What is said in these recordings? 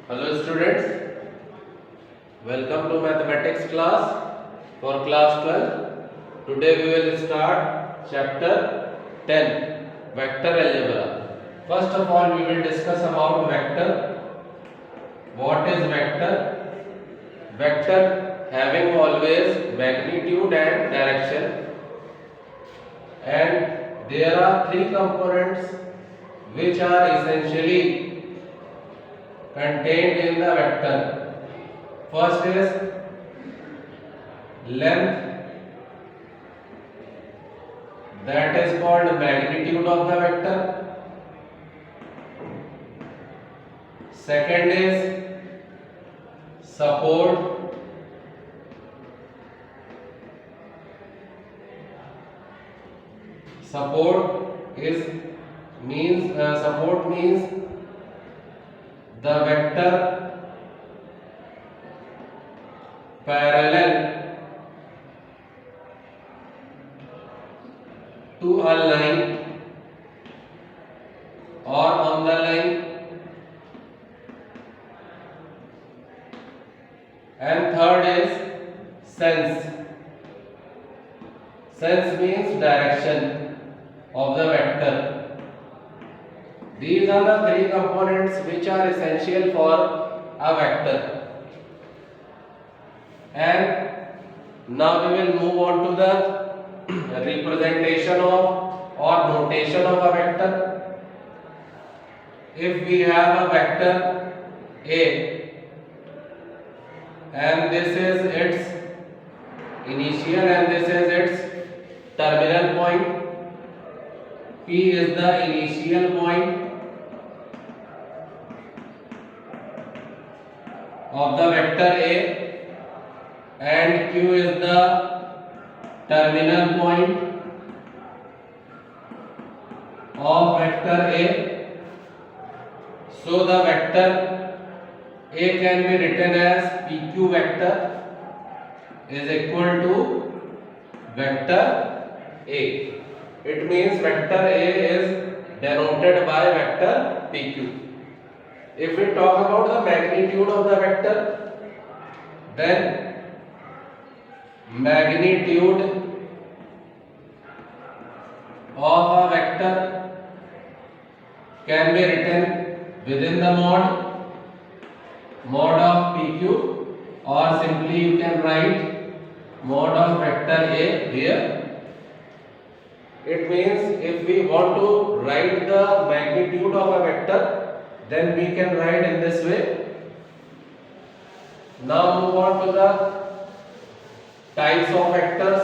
Hello students, welcome to mathematics class for class 12. Today we will start chapter 10, vector algebra. First of all, we will discuss about vector. What is vector? Vector having always magnitude and direction, and there are three components which are essentially contained in the vector. First is length, that is called magnitude of the vector. Second is support, support means the vector parallel to a line or on the line. And third is sense. Sense means direction of the vector. These are the three components which are essential for a vector. And now we will move on to the representation of or notation of a vector. If we have a vector A and this is its initial and this is its terminal point, P is the initial point of the vector A and Q is the terminal point of vector A. So the vector A can be written as PQ vector is equal to vector A. It means vector A is denoted by vector PQ. If we talk about the magnitude of the vector, then magnitude of a vector can be written within the mod of PQ, or simply you can write mod of vector A here. It means if we want to write the magnitude of a vector, then we can write in this way. Now move on to the types of vectors.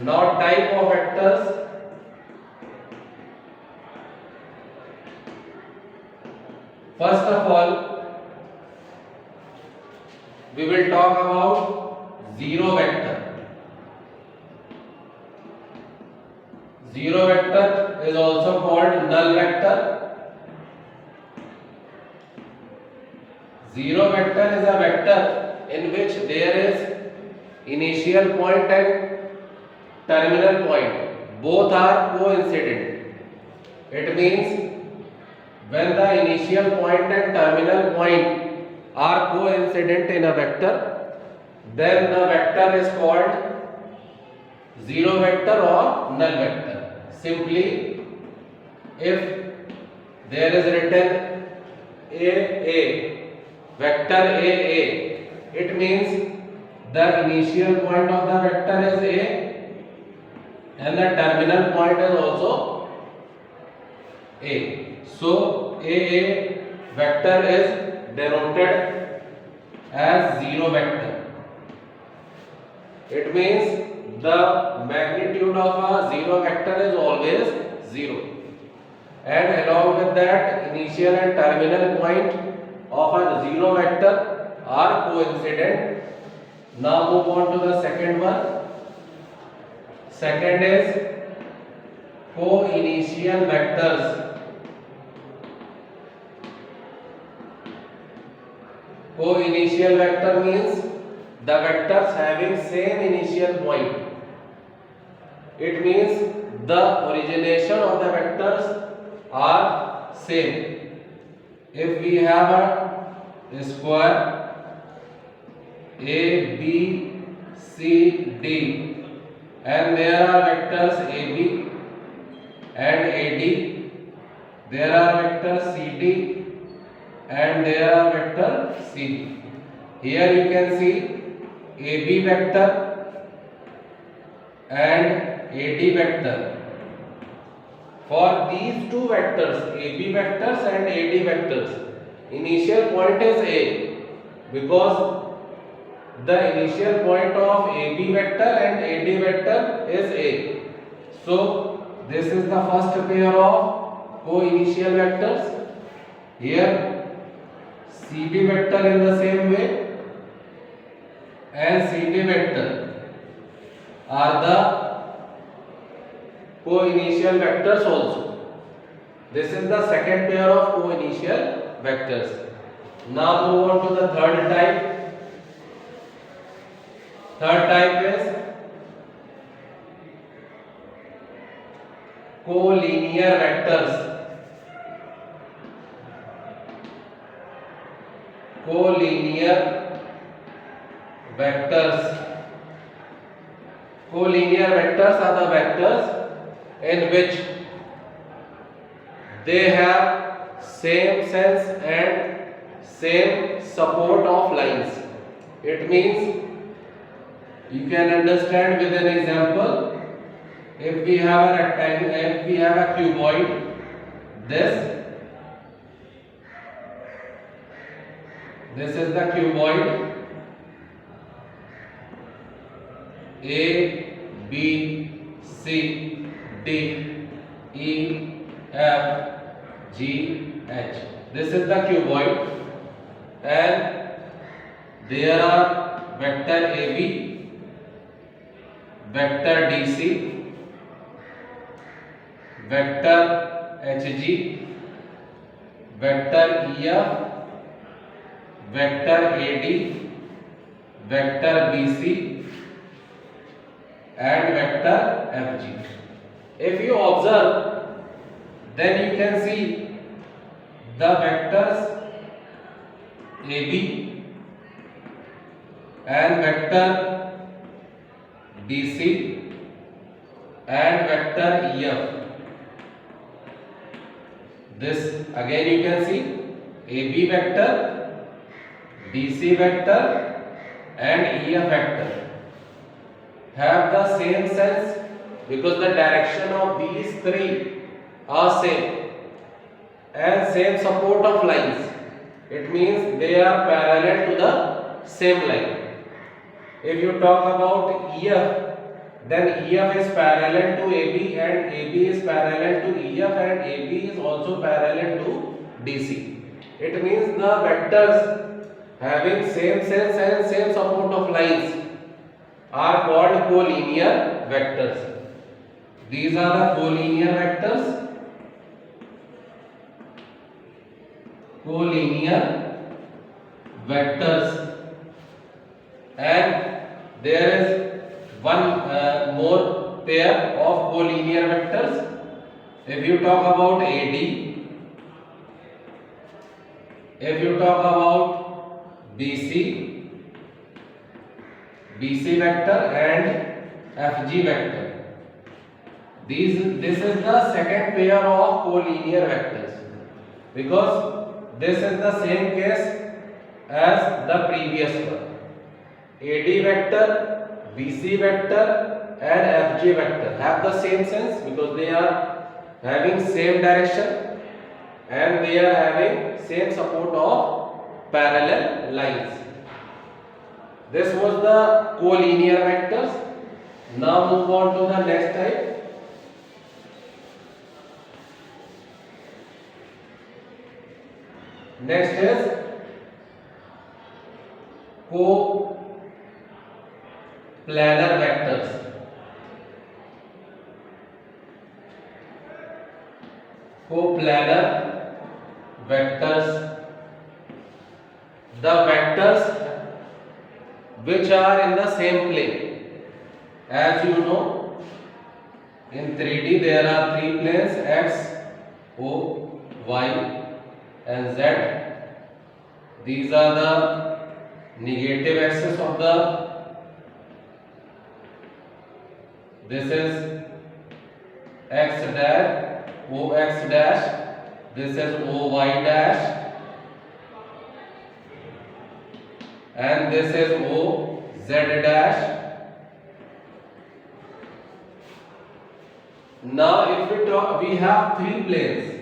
Now type of vectors. First of all, we will talk about zero vector. Zero vector is also called null vector. Zero vector is a vector in which there is initial point and terminal point. Both are coincident. It means when the initial point and terminal point are coincident in a vector, then the vector is called zero vector or null vector. Simply, if there is written AA, vector AA, it means the initial point of the vector is A and the terminal point is also A. So AA vector is denoted as zero vector. It means the magnitude of a zero vector is always 0, and along with that initial and terminal point of a zero vector are coincident. Now move on to the second one. Second is co-initial vectors. Co-initial vector means the vectors having same initial point. It means the origination of the vectors are same. If we have a square A, B, C, D, and there are vectors AB and AD, there are vectors CD and there are vector CD. Here you can see AB vector and AD vector. For these two vectors, AB vectors and AD vectors, initial point is A, because the initial point of AB vector and AD vector is A. So this is the first pair of co-initial vectors. Here CB vector in the same way and CD vector are the co-initial vectors also. This is the second pair of co-initial vectors. Now move on to the third type. Third type is collinear vectors. Collinear vectors. Collinear vectors are the vectors in which they have same sense and same support of lines. It means you can understand with an example. If we have a rectangle, if we have a cuboid, this is the cuboid. A, B, C, D, E, F, G, H. This is the cuboid, and there are vector AB, vector DC, vector HG, vector EF, vector AD, vector BC, and vector FG. If you observe, then you can see the vectors AB and vector BC and vector EF. This again you can see AB vector, BC vector and EF vector have the same sense because the direction of these three are same and same support of lines. It means they are parallel to the same line. If you talk about EF, then EF is parallel to AB and AB is parallel to EF and AB is also parallel to DC. It means the vectors having same sense and same support of lines are called collinear vectors. These are the collinear vectors. Collinear vectors. And there is one more pair of collinear vectors. If you talk about AD, if you talk about BC, BC vector and FG vector. This is the second pair of collinear vectors because this is the same case as the previous one. AD vector, BC vector and FG vector have the same sense because they are having same direction and they are having same support of parallel lines. This was the collinear vectors. Now move on to the next type. Next is coplanar vectors. Coplanar vectors. The vectors which are in the same plane. As you know, in 3D there are three planes, X, O, y and z. These are the negative axis of the, this is x dash, ox dash, this is oy dash, and this is oz dash. Now if we talk, we have three planes,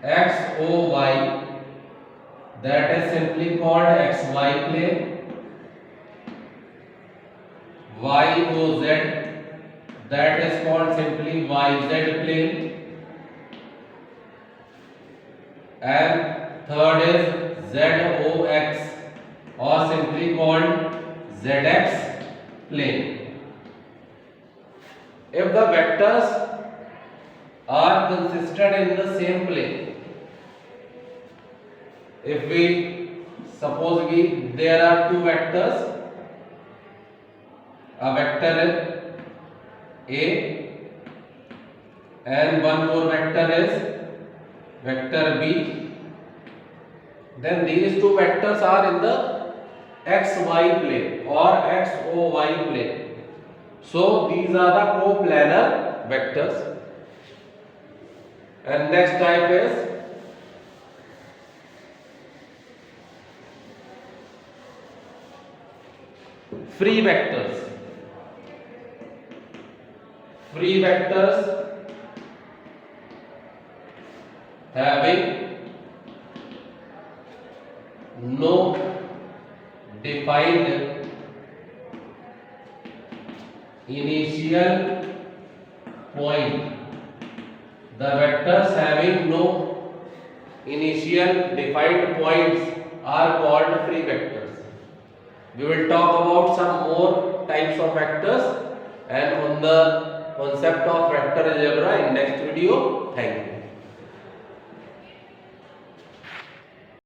x, o, y, that is simply called xy plane, y, o, z, that is called simply yz plane, and third is z, o, x, or simply called zx plane. If the vectors are consistent in the same plane, if we suppose there are two vectors, a vector A and one more vector is vector B, then these two vectors are in the xy plane or xoy plane. So these are the coplanar vectors. And next type is free vectors. Free vectors having no defined initial point. The vectors having no initial defined points are called free vectors. We will talk about some more types of vectors and on the concept of vector algebra in next video. Thank you.